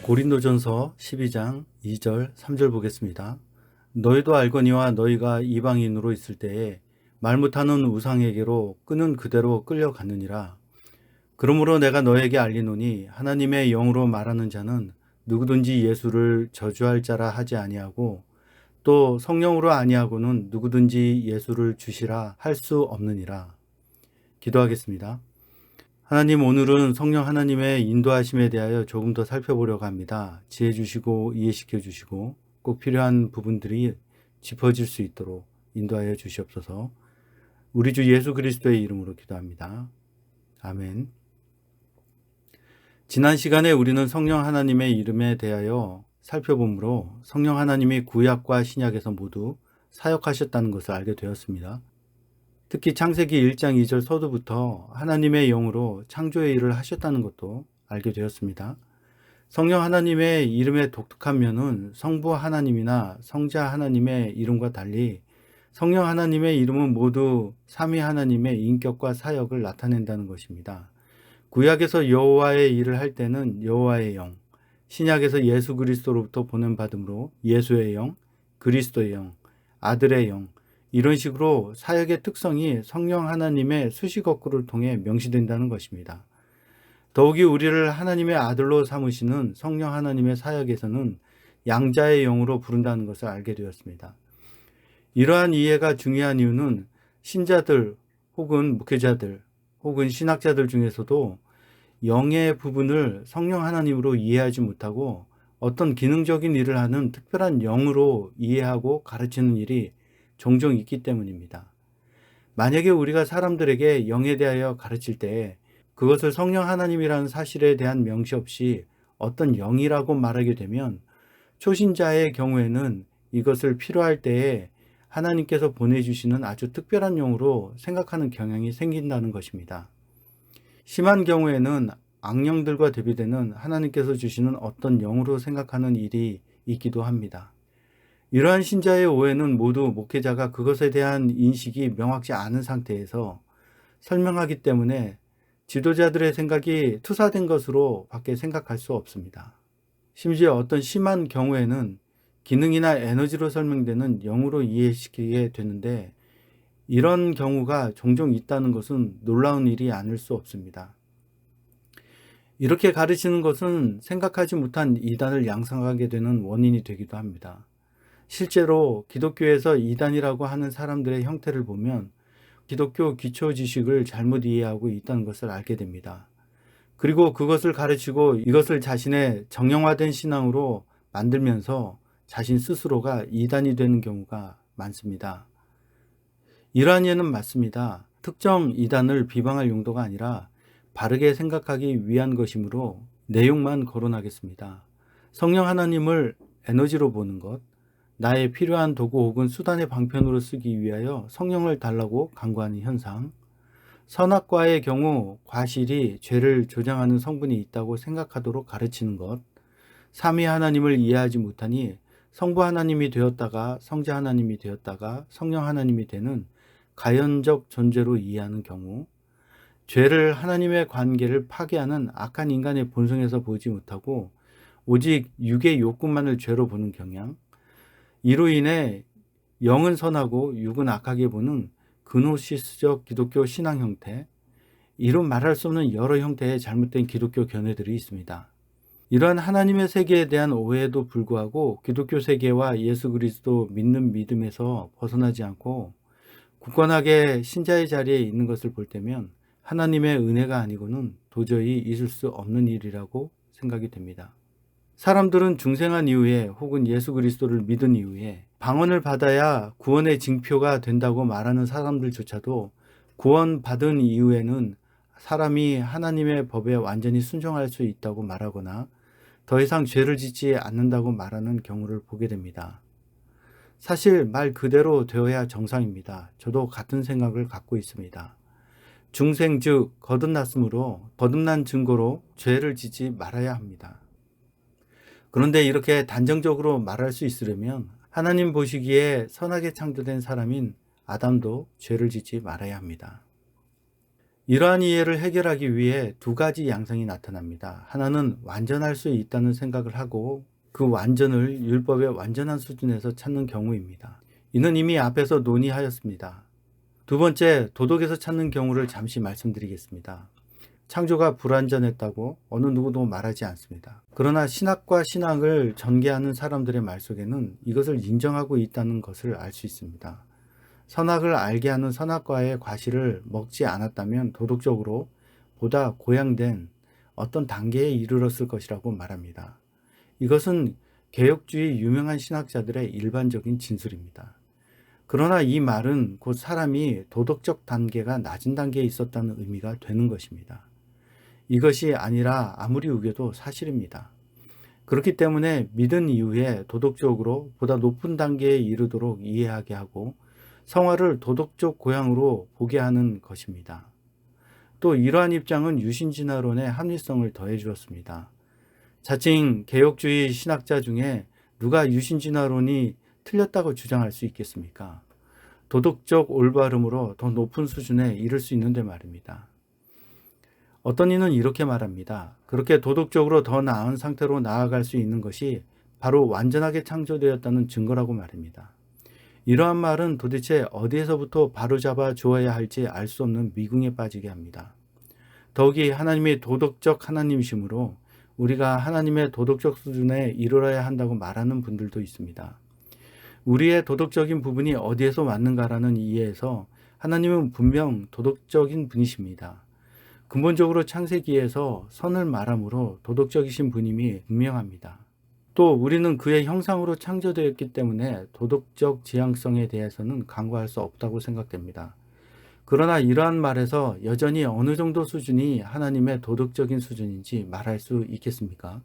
고린도전서 12장 2절 3절 보겠습니다. 너희도 알거니와 너희가 이방인으로 있을 때에 말 못하는 우상에게로 끄는 그대로 끌려갔느니라. 그러므로 내가 너에게 알리노니 하나님의 영으로 말하는 자는 누구든지 예수를 저주할 자라 하지 아니하고 또 성령으로 아니하고는 누구든지 예수를 주시라 할 수 없느니라. 기도하겠습니다. 하나님, 오늘은 성령 하나님의 인도하심에 대하여 조금 더 살펴보려고 합니다. 지혜 주시고 이해시켜 주시고 꼭 필요한 부분들이 짚어질 수 있도록 인도하여 주시옵소서. 우리 주 예수 그리스도의 이름으로 기도합니다. 아멘. 지난 시간에 우리는 성령 하나님의 이름에 대하여 살펴보므로 성령 하나님이 구약과 신약에서 모두 사역하셨다는 것을 알게 되었습니다. 특히 창세기 1장 2절 서두부터 하나님의 영으로 창조의 일을 하셨다는 것도 알게 되었습니다. 성령 하나님의 이름의 독특한 면은 성부 하나님이나 성자 하나님의 이름과 달리 성령 하나님의 이름은 모두 삼위 하나님의 인격과 사역을 나타낸다는 것입니다. 구약에서 여호와의 일을 할 때는 여호와의 영, 신약에서 예수 그리스도로부터 보냄받음으로 예수의 영, 그리스도의 영, 아들의 영, 이런 식으로 사역의 특성이 성령 하나님의 수식어구를 통해 명시된다는 것입니다. 더욱이 우리를 하나님의 아들로 삼으시는 성령 하나님의 사역에서는 양자의 영으로 부른다는 것을 알게 되었습니다. 이러한 이해가 중요한 이유는 신자들 혹은 목회자들 혹은 신학자들 중에서도 영의 부분을 성령 하나님으로 이해하지 못하고 어떤 기능적인 일을 하는 특별한 영으로 이해하고 가르치는 일이 종종 있기 때문입니다. 만약에 우리가 사람들에게 영에 대하여 가르칠 때 그것을 성령 하나님이라는 사실에 대한 명시 없이 어떤 영이라고 말하게 되면 초신자의 경우에는 이것을 필요할 때에 하나님께서 보내주시는 아주 특별한 영으로 생각하는 경향이 생긴다는 것입니다. 심한 경우에는 악령들과 대비되는 하나님께서 주시는 어떤 영으로 생각하는 일이 있기도 합니다. 이러한 신자의 오해는 모두 목회자가 그것에 대한 인식이 명확지 않은 상태에서 설명하기 때문에 지도자들의 생각이 투사된 것으로 밖에 생각할 수 없습니다. 심지어 어떤 심한 경우에는 기능이나 에너지로 설명되는 영으로 이해시키게 되는데 이런 경우가 종종 있다는 것은 놀라운 일이 아닐 수 없습니다. 이렇게 가르치는 것은 생각하지 못한 이단을 양성하게 되는 원인이 되기도 합니다. 실제로 기독교에서 이단이라고 하는 사람들의 형태를 보면 기독교 기초 지식을 잘못 이해하고 있다는 것을 알게 됩니다. 그리고 그것을 가르치고 이것을 자신의 정형화된 신앙으로 만들면서 자신 스스로가 이단이 되는 경우가 많습니다. 이러한 예는 맞습니다. 특정 이단을 비방할 용도가 아니라 바르게 생각하기 위한 것이므로 내용만 거론하겠습니다. 성령 하나님을 에너지로 보는 것, 나의 필요한 도구 혹은 수단의 방편으로 쓰기 위하여 성령을 달라고 간구하는 현상, 선악과의 경우 과실이 죄를 조장하는 성분이 있다고 생각하도록 가르치는 것, 삼위 하나님을 이해하지 못하니 성부 하나님이 되었다가 성자 하나님이 되었다가 성령 하나님이 되는 가연적 존재로 이해하는 경우, 죄를 하나님의 관계를 파괴하는 악한 인간의 본성에서 보지 못하고 오직 육의 욕구만을 죄로 보는 경향, 이로 인해 영은 선하고 육은 악하게 보는 그노시스적 기독교 신앙 형태, 이로 말할 수 없는 여러 형태의 잘못된 기독교 견해들이 있습니다. 이러한 하나님의 세계에 대한 오해에도 불구하고 기독교 세계와 예수 그리스도 믿는 믿음에서 벗어나지 않고 굳건하게 신자의 자리에 있는 것을 볼 때면 하나님의 은혜가 아니고는 도저히 있을 수 없는 일이라고 생각이 됩니다. 사람들은 중생한 이후에 혹은 예수 그리스도를 믿은 이후에 방언을 받아야 구원의 징표가 된다고 말하는 사람들조차도 구원받은 이후에는 사람이 하나님의 법에 완전히 순종할 수 있다고 말하거나 더 이상 죄를 짓지 않는다고 말하는 경우를 보게 됩니다. 사실 말 그대로 되어야 정상입니다. 저도 같은 생각을 갖고 있습니다. 중생 즉 거듭났으므로 거듭난 증거로 죄를 짓지 말아야 합니다. 그런데 이렇게 단정적으로 말할 수 있으려면 하나님 보시기에 선하게 창조된 사람인 아담도 죄를 짓지 말아야 합니다. 이러한 이해를 해결하기 위해 두 가지 양상이 나타납니다. 하나는 완전할 수 있다는 생각을 하고 그 완전을 율법의 완전한 수준에서 찾는 경우입니다. 이는 이미 앞에서 논의하였습니다. 두 번째, 도덕에서 찾는 경우를 잠시 말씀드리겠습니다. 창조가 불완전했다고 어느 누구도 말하지 않습니다. 그러나 신학과 신앙을 전개하는 사람들의 말 속에는 이것을 인정하고 있다는 것을 알 수 있습니다. 선악을 알게 하는 선악과의 과실을 먹지 않았다면 도덕적으로 보다 고양된 어떤 단계에 이르렀을 것이라고 말합니다. 이것은 개혁주의 유명한 신학자들의 일반적인 진술입니다. 그러나 이 말은 곧 사람이 도덕적 단계가 낮은 단계에 있었다는 의미가 되는 것입니다. 이것이 아니라 아무리 우겨도 사실입니다. 그렇기 때문에 믿은 이후에 도덕적으로 보다 높은 단계에 이르도록 이해하게 하고 성화를 도덕적 고향으로 보게 하는 것입니다. 또 이러한 입장은 유신진화론의 합리성을 더해 주었습니다. 자칭 개혁주의 신학자 중에 누가 유신진화론이 틀렸다고 주장할 수 있겠습니까? 도덕적 올바름으로 더 높은 수준에 이를 수 있는데 말입니다. 어떤 이는 이렇게 말합니다. 그렇게 도덕적으로 더 나은 상태로 나아갈 수 있는 것이 바로 완전하게 창조되었다는 증거라고 말입니다. 이러한 말은 도대체 어디에서부터 바로잡아 주어야 할지 알 수 없는 미궁에 빠지게 합니다. 더욱이 하나님이 도덕적 하나님이시므로 우리가 하나님의 도덕적 수준에 이르러야 한다고 말하는 분들도 있습니다. 우리의 도덕적인 부분이 어디에서 왔는가라는 이해에서 하나님은 분명 도덕적인 분이십니다. 근본적으로 창세기에서 선을 말함으로 도덕적이신 분임이 분명합니다. 또 우리는 그의 형상으로 창조되었기 때문에 도덕적 지향성에 대해서는 간과할 수 없다고 생각됩니다. 그러나 이러한 말에서 여전히 어느 정도 수준이 하나님의 도덕적인 수준인지 말할 수 있겠습니까?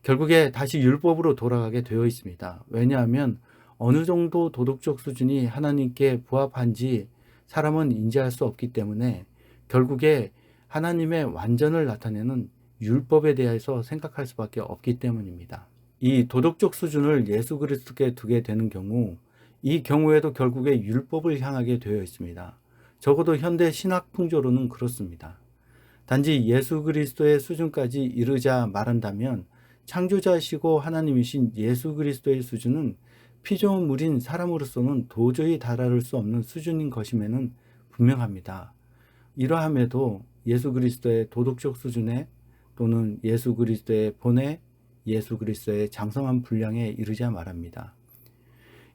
결국에 다시 율법으로 돌아가게 되어 있습니다. 왜냐하면 어느 정도 도덕적 수준이 하나님께 부합한지 사람은 인지할 수 없기 때문에 결국에 하나님의 완전을 나타내는 율법에 대해서 생각할 수밖에 없기 때문입니다. 이 도덕적 수준을 예수 그리스도께 두게 되는 경우, 이 경우에도 결국에 율법을 향하게 되어 있습니다. 적어도 현대 신학 풍조로는 그렇습니다. 단지 예수 그리스도의 수준까지 이르자 말한다면 창조자시고 하나님이신 예수 그리스도의 수준은 피조물인 사람으로서는 도저히 달할 수 없는 수준인 것임에는 분명합니다. 이러함에도 예수 그리스도의 도덕적 수준에 또는 예수 그리스도의 본에 예수 그리스도의 장성한 분량에 이르자 말합니다.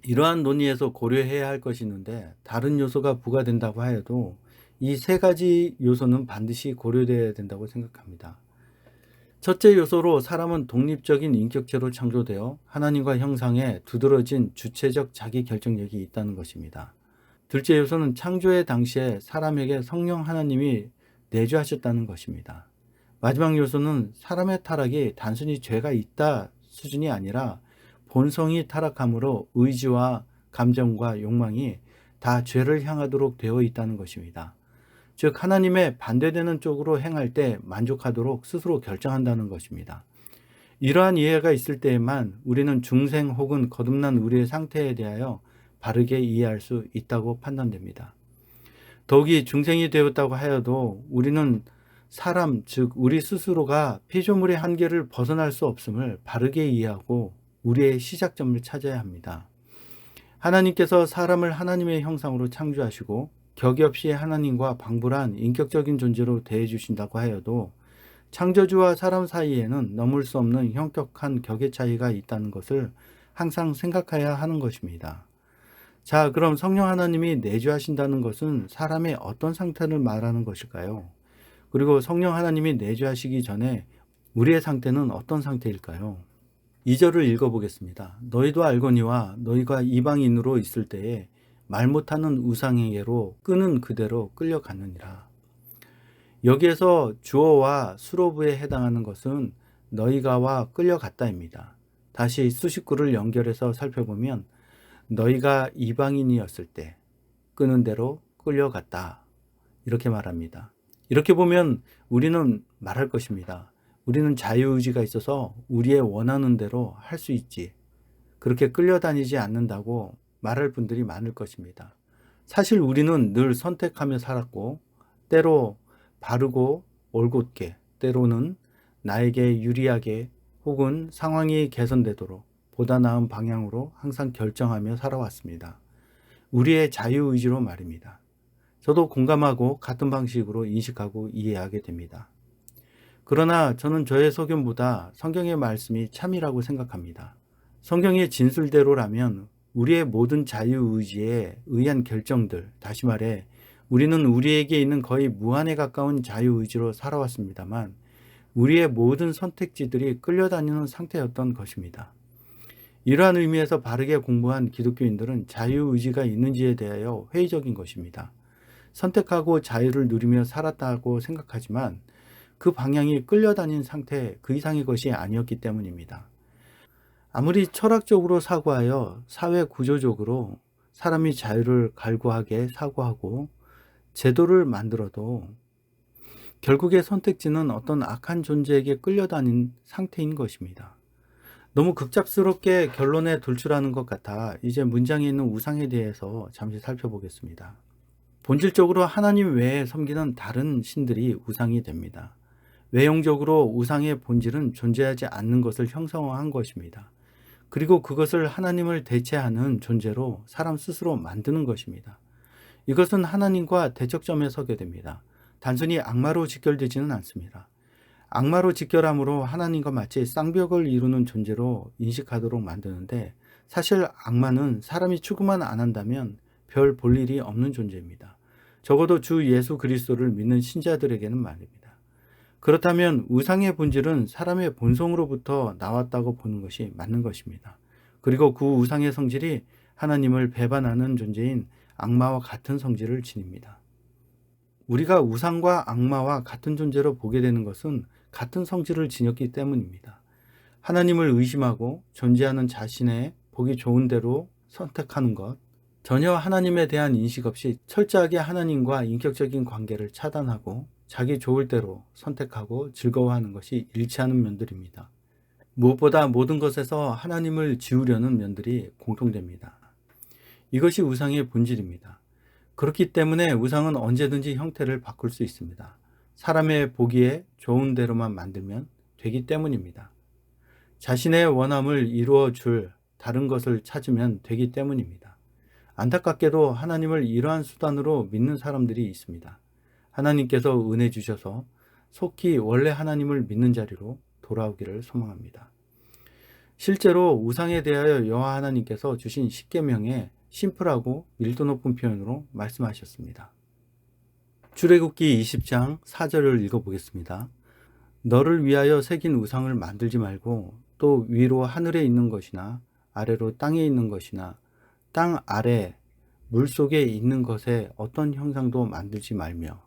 이러한 논의에서 고려해야 할 것이 있는데 다른 요소가 부과된다고 하여도 이 세 가지 요소는 반드시 고려되어야 된다고 생각합니다. 첫째 요소로 사람은 독립적인 인격체로 창조되어 하나님과 형상에 두드러진 주체적 자기 결정력이 있다는 것입니다. 둘째 요소는 창조의 당시에 사람에게 성령 하나님이 내주하셨다는 것입니다. 마지막 요소는 사람의 타락이 단순히 죄가 있다 수준이 아니라 본성이 타락함으로 의지와 감정과 욕망이 다 죄를 향하도록 되어 있다는 것입니다. 즉 하나님의 반대되는 쪽으로 행할 때 만족하도록 스스로 결정한다는 것입니다. 이러한 이해가 있을 때에만 우리는 중생 혹은 거듭난 우리의 상태에 대하여 바르게 이해할 수 있다고 판단됩니다. 더욱이 중생이 되었다고 하여도 우리는 사람, 즉 우리 스스로가 피조물의 한계를 벗어날 수 없음을 바르게 이해하고 우리의 시작점을 찾아야 합니다. 하나님께서 사람을 하나님의 형상으로 창조하시고 격이 없이 하나님과 방불한 인격적인 존재로 대해주신다고 하여도 창조주와 사람 사이에는 넘을 수 없는 현격한 격의 차이가 있다는 것을 항상 생각해야 하는 것입니다. 자, 그럼 성령 하나님이 내주하신다는 것은 사람의 어떤 상태를 말하는 것일까요? 그리고 성령 하나님이 내주하시기 전에 우리의 상태는 어떤 상태일까요? 2절을 읽어보겠습니다. 너희도 알거니와 너희가 이방인으로 있을 때에 말 못하는 우상에게로 끄는 그대로 끌려갔느니라. 여기에서 주어와 수로부에 해당하는 것은 너희가와 끌려갔다입니다. 다시 수식구를 연결해서 살펴보면 너희가 이방인이었을 때 끄는 대로 끌려갔다. 이렇게 말합니다. 이렇게 보면 우리는 말할 것입니다. 우리는 자유의지가 있어서 우리의 원하는 대로 할 수 있지. 그렇게 끌려다니지 않는다고 말할 분들이 많을 것입니다. 사실 우리는 늘 선택하며 살았고 때로 바르고 올곧게, 때로는 나에게 유리하게 혹은 상황이 개선되도록 보다 나은 방향으로 항상 결정하며 살아왔습니다. 우리의 자유의지로 말입니다. 저도 공감하고 같은 방식으로 인식하고 이해하게 됩니다. 그러나 저는 저의 소견보다 성경의 말씀이 참이라고 생각합니다. 성경의 진술대로라면 우리의 모든 자유의지에 의한 결정들, 다시 말해 우리는 우리에게 있는 거의 무한에 가까운 자유의지로 살아왔습니다만 우리의 모든 선택지들이 끌려다니는 상태였던 것입니다. 이러한 의미에서 바르게 공부한 기독교인들은 자유의지가 있는지에 대하여 회의적인 것입니다. 선택하고 자유를 누리며 살았다고 생각하지만 그 방향이 끌려다닌 상태 그 이상의 것이 아니었기 때문입니다. 아무리 철학적으로 사고하여 사회 구조적으로 사람이 자유를 갈구하게 사고하고 제도를 만들어도 결국의 선택지는 어떤 악한 존재에게 끌려다닌 상태인 것입니다. 너무 급작스럽게 결론에 돌출하는 것 같아 이제 문장에 있는 우상에 대해서 잠시 살펴보겠습니다. 본질적으로 하나님 외에 섬기는 다른 신들이 우상이 됩니다. 외형적으로 우상의 본질은 존재하지 않는 것을 형성한 것입니다. 그리고 그것을 하나님을 대체하는 존재로 사람 스스로 만드는 것입니다. 이것은 하나님과 대척점에 서게 됩니다. 단순히 악마로 직결되지는 않습니다. 악마로 직결함으로 하나님과 마치 쌍벽을 이루는 존재로 인식하도록 만드는데 사실 악마는 사람이 추구만 안 한다면 별 볼 일이 없는 존재입니다. 적어도 주 예수 그리스도를 믿는 신자들에게는 말입니다. 그렇다면 우상의 본질은 사람의 본성으로부터 나왔다고 보는 것이 맞는 것입니다. 그리고 그 우상의 성질이 하나님을 배반하는 존재인 악마와 같은 성질을 지닙니다. 우리가 우상과 악마와 같은 존재로 보게 되는 것은 같은 성질을 지녔기 때문입니다. 하나님을 의심하고 존재하는 자신의 보기 좋은 대로 선택하는 것, 전혀 하나님에 대한 인식 없이 철저하게 하나님과 인격적인 관계를 차단하고 자기 좋을 대로 선택하고 즐거워하는 것이 일치하는 면들입니다. 무엇보다 모든 것에서 하나님을 지우려는 면들이 공통됩니다. 이것이 우상의 본질입니다. 그렇기 때문에 우상은 언제든지 형태를 바꿀 수 있습니다. 사람의 보기에 좋은 대로만 만들면 되기 때문입니다. 자신의 원함을 이루어 줄 다른 것을 찾으면 되기 때문입니다. 안타깝게도 하나님을 이러한 수단으로 믿는 사람들이 있습니다. 하나님께서 은혜 주셔서 속히 원래 하나님을 믿는 자리로 돌아오기를 소망합니다. 실제로 우상에 대하여 여호와 하나님께서 주신 십계명에 심플하고 밀도 높은 표현으로 말씀하셨습니다. 출애굽기 20장 4절을 읽어보겠습니다. 너를 위하여 새긴 우상을 만들지 말고 또 위로 하늘에 있는 것이나 아래로 땅에 있는 것이나 땅 아래 물속에 있는 것에 어떤 형상도 만들지 말며,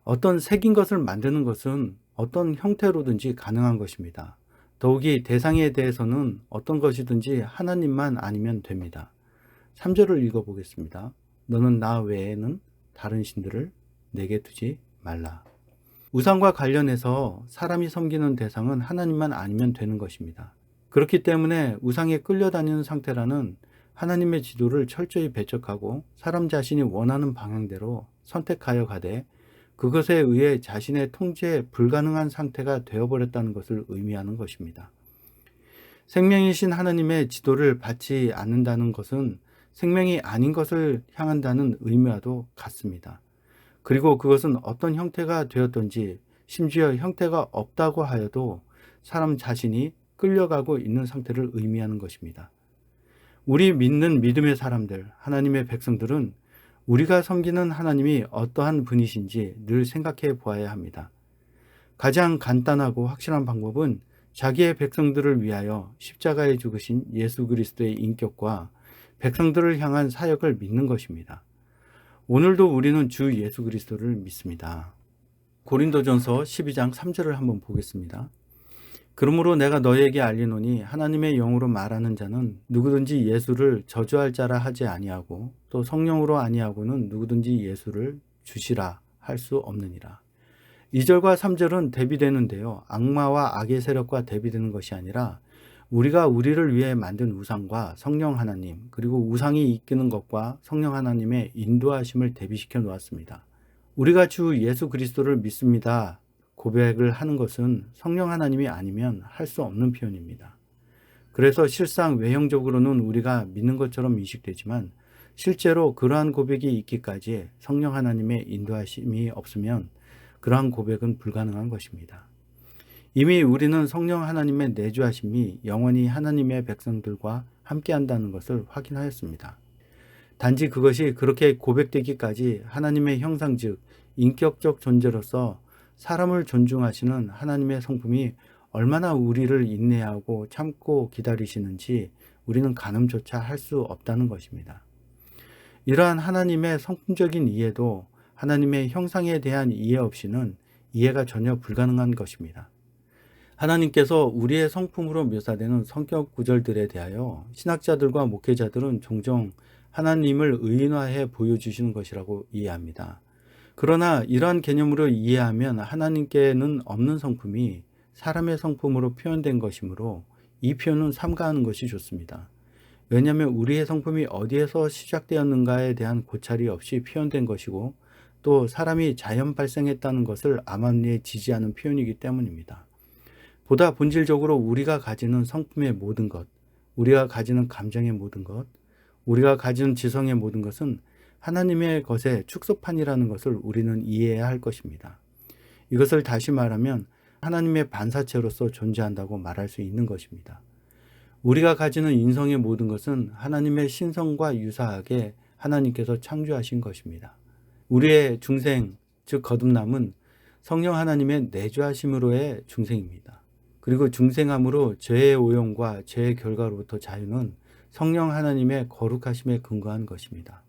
어떤 새긴 것을 만드는 것은 어떤 형태로든지 가능한 것입니다. 더욱이 대상에 대해서는 어떤 것이든지 하나님만 아니면 됩니다. 3절을 읽어보겠습니다. 너는 나 외에는 다른 신들을 내게 두지 말라. 우상과 관련해서 사람이 섬기는 대상은 하나님만 아니면 되는 것입니다. 그렇기 때문에 우상에 끌려다니는 상태라는 하나님의 지도를 철저히 배척하고 사람 자신이 원하는 방향대로 선택하여 가되 그것에 의해 자신의 통제에 불가능한 상태가 되어버렸다는 것을 의미하는 것입니다. 생명이신 하나님의 지도를 받지 않는다는 것은 생명이 아닌 것을 향한다는 의미와도 같습니다. 그리고 그것은 어떤 형태가 되었든지 심지어 형태가 없다고 하여도 사람 자신이 끌려가고 있는 상태를 의미하는 것입니다. 우리 믿는 믿음의 사람들, 하나님의 백성들은 우리가 섬기는 하나님이 어떠한 분이신지 늘 생각해 보아야 합니다. 가장 간단하고 확실한 방법은 자기의 백성들을 위하여 십자가에 죽으신 예수 그리스도의 인격과 백성들을 향한 사역을 믿는 것입니다. 오늘도 우리는 주 예수 그리스도를 믿습니다. 고린도전서 12장 3절을 한번 보겠습니다. 그러므로 내가 너희에게 알리노니 하나님의 영으로 말하는 자는 누구든지 예수를 저주할 자라 하지 아니하고 또 성령으로 아니하고는 누구든지 예수를 주시라 할 수 없느니라. 2절과 3절은 대비되는데요. 악마와 악의 세력과 대비되는 것이 아니라 우리가 우리를 위해 만든 우상과 성령 하나님, 그리고 우상이 이끄는 것과 성령 하나님의 인도하심을 대비시켜 놓았습니다. 우리가 주 예수 그리스도를 믿습니다. 고백을 하는 것은 성령 하나님이 아니면 할 수 없는 표현입니다. 그래서 실상 외형적으로는 우리가 믿는 것처럼 인식되지만 실제로 그러한 고백이 있기까지 성령 하나님의 인도하심이 없으면 그러한 고백은 불가능한 것입니다. 이미 우리는 성령 하나님의 내주하심이 영원히 하나님의 백성들과 함께한다는 것을 확인하였습니다. 단지 그것이 그렇게 고백되기까지 하나님의 형상 즉 인격적 존재로서 사람을 존중하시는 하나님의 성품이 얼마나 우리를 인내하고 참고 기다리시는지 우리는 가늠조차 할 수 없다는 것입니다. 이러한 하나님의 성품적인 이해도 하나님의 형상에 대한 이해 없이는 이해가 전혀 불가능한 것입니다. 하나님께서 우리의 성품으로 묘사되는 성격 구절들에 대하여 신학자들과 목회자들은 종종 하나님을 의인화해 보여주시는 것이라고 이해합니다. 그러나 이러한 개념으로 이해하면 하나님께는 없는 성품이 사람의 성품으로 표현된 것이므로 이 표현은 삼가하는 것이 좋습니다. 왜냐하면 우리의 성품이 어디에서 시작되었는가에 대한 고찰이 없이 표현된 것이고 또 사람이 자연 발생했다는 것을 암암리에 지지하는 표현이기 때문입니다. 보다 본질적으로 우리가 가지는 성품의 모든 것, 우리가 가지는 감정의 모든 것, 우리가 가지는 지성의 모든 것은 하나님의 것의 축소판이라는 것을 우리는 이해해야 할 것입니다. 이것을 다시 말하면 하나님의 반사체로서 존재한다고 말할 수 있는 것입니다. 우리가 가지는 인성의 모든 것은 하나님의 신성과 유사하게 하나님께서 창조하신 것입니다. 우리의 중생, 즉 거듭남은 성령 하나님의 내주하심으로의 중생입니다. 그리고 중생함으로 죄의 오용과 죄의 결과로부터 자유는 성령 하나님의 거룩하심에 근거한 것입니다.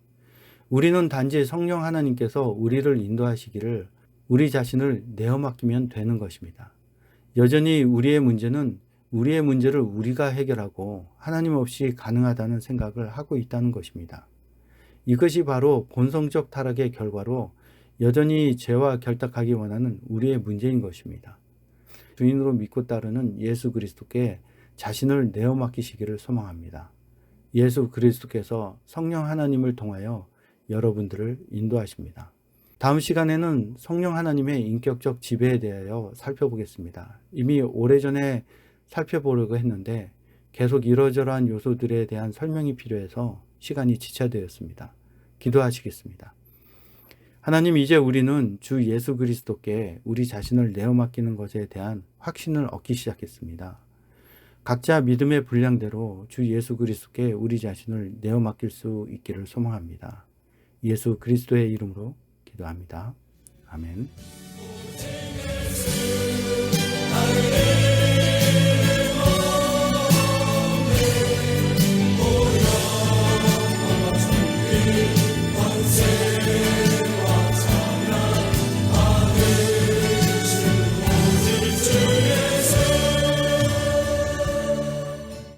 우리는 단지 성령 하나님께서 우리를 인도하시기를 우리 자신을 내어 맡기면 되는 것입니다. 여전히 우리의 문제는 우리의 문제를 우리가 해결하고 하나님 없이 가능하다는 생각을 하고 있다는 것입니다. 이것이 바로 본성적 타락의 결과로 여전히 죄와 결탁하기 원하는 우리의 문제인 것입니다. 주인으로 믿고 따르는 예수 그리스도께 자신을 내어 맡기시기를 소망합니다. 예수 그리스도께서 성령 하나님을 통하여 여러분들을 인도하십니다. 다음 시간에는 성령 하나님의 인격적 지배에 대하여 살펴보겠습니다. 이미 오래전에 살펴보려고 했는데 계속 이러저러한 요소들에 대한 설명이 필요해서 시간이 지체되었습니다. 기도하시겠습니다. 하나님, 이제 우리는 주 예수 그리스도께 우리 자신을 내어 맡기는 것에 대한 확신을 얻기 시작했습니다. 각자 믿음의 분량대로 주 예수 그리스도께 우리 자신을 내어 맡길 수 있기를 소망합니다. 예수 그리스도의 이름으로 기도합니다. 아멘.